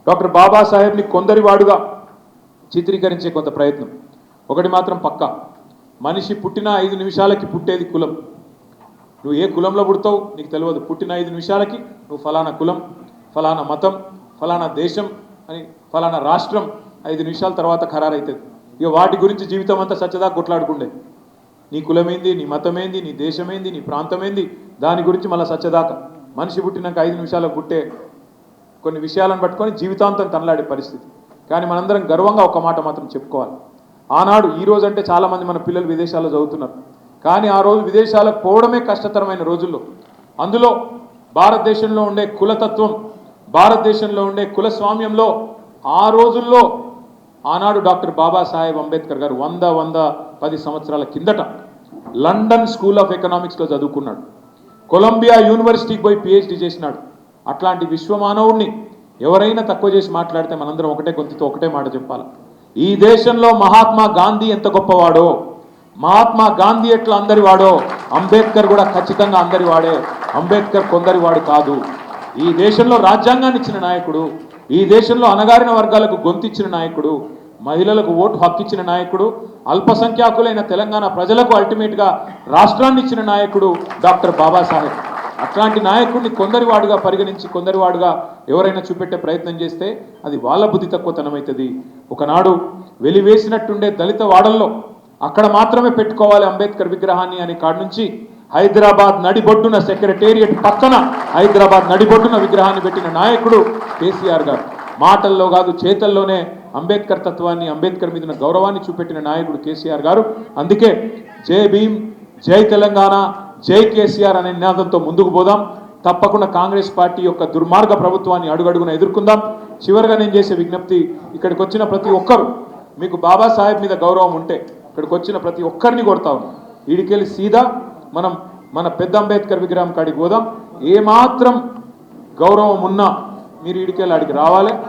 Doctor బాబాసాహెబ్ని కొందరివాడుగా చిత్రీకరించే కొంత ప్రయత్నం. ఒకటి మాత్రం పక్కా, మనిషి పుట్టిన 5 నిమిషాలకి పుట్టేది కులం. నువ్వు ఏ కులంలో పుడతావు నీకు తెలియదు. పుట్టిన 5 నిమిషాలకి నువ్వు ఫలానా కులం, ఫలానా మతం, ఫలానా దేశం అని, ఫలానా రాష్ట్రం 5 నిమిషాల తర్వాత ఖరారైతుంది. ఇక వాటి గురించి జీవితం అంతా సచ్చదా కొట్లాడుకుండే. నీ కులమేంది, నీ మతమేంది, నీ దేశమేంది, నీ ప్రాంతమేంది, దాని గురించి మళ్ళీ సచ్చదాకా. మనిషి పుట్టినాక 5 నిమిషాలకు పుట్టే కొన్ని విషయాలను పట్టుకొని జీవితాంతం తనలాడే పరిస్థితి. కానీ మనందరం గర్వంగా ఒక మాట మాత్రం చెప్పుకోవాలి. ఆనాడు ఈ రోజు అంటే చాలామంది మన పిల్లలు విదేశాల్లో చదువుతున్నారు, కానీ ఆ రోజు విదేశాలకు పోవడమే కష్టతరమైన రోజుల్లో. అందులో భారతదేశంలో ఉండే కులతత్వం, భారతదేశంలో ఉండే కులస్వామ్యంలో ఆ రోజుల్లో ఆనాడు డాక్టర్ బాబాసాహెబ్ అంబేద్కర్ గారు 110 సంవత్సరాల కిందట లండన్ స్కూల్ ఆఫ్ ఎకనామిక్స్లో చదువుకున్నాడు. కొలంబియా యూనివర్సిటీకి పోయి PhD చేసినాడు. అట్లాంటి విశ్వమానవుడిని ఎవరైనా తక్కువ చేసి మాట్లాడితే మనందరం ఒకటే గొంతుతో ఒకటే మాట చెప్పాలి. ఈ దేశంలో మహాత్మా గాంధీ ఎంత గొప్పవాడో, మహాత్మా గాంధీ ఎట్లా అందరివాడో, అంబేద్కర్ కూడా ఖచ్చితంగా అందరివాడే. అంబేద్కర్ కొందరివాడు కాదు. ఈ దేశంలో రాజ్యాంగాన్ని ఇచ్చిన నాయకుడు, ఈ దేశంలో అణగారిన వర్గాలకు గొంతిచ్చిన నాయకుడు, మహిళలకు ఓటు హక్కు ఇచ్చిన నాయకుడు, అల్పసంఖ్యాకులైన తెలంగాణ ప్రజలకు అల్టిమేట్గా రాష్ట్రాన్ని ఇచ్చిన నాయకుడు డాక్టర్ బాబాసాహెబ్. అట్లాంటి నాయకుడిని కొందరివాడుగా పరిగణించి కొందరివాడుగా ఎవరైనా చూపెట్టే ప్రయత్నం చేస్తే అది వాళ్ళ బుద్ధి తక్కువతనం అవుతుంది. ఒకనాడు వెలివేసినట్టుండే దళిత వాడల్లో అక్కడ మాత్రమే పెట్టుకోవాలి అంబేద్కర్ విగ్రహాన్ని అని కాడి నుంచి హైదరాబాద్ నడిబొడ్డున, సెక్రటేరియట్ పక్కన హైదరాబాద్ నడిబొడ్డున విగ్రహాన్ని పెట్టిన నాయకుడు కేసీఆర్ గారు. మాటల్లో కాదు చేతల్లోనే అంబేద్కర్ తత్వాన్ని, అంబేద్కర్ మీద గౌరవాన్ని చూపెట్టిన నాయకుడు కేసీఆర్ గారు. అందుకే జై భీమ్, జై తెలంగాణ, జై కేసీఆర్ అనే నినాదంతో ముందుకు పోదాం. తప్పకుండా కాంగ్రెస్ పార్టీ యొక్క దుర్మార్గ ప్రభుత్వాన్ని అడుగడుగున ఎదుర్కొందాం. చివరిగా నేను చేసే విజ్ఞప్తి, ఇక్కడికి వచ్చిన ప్రతి ఒక్కరు, మీకు బాబాసాహెబ్ మీద గౌరవం ఉంటే ఇక్కడికి వచ్చిన ప్రతి ఒక్కరిని కొడతా ఉన్నాం. ఈడికెళ్ళి సీదా మనం మన పెద్ద అంబేద్కర్ విగ్రహం కాడికి పోదాం. ఏమాత్రం గౌరవం ఉన్నా మీరు ఈడికెళ్ళి ఆడికి రావాలి.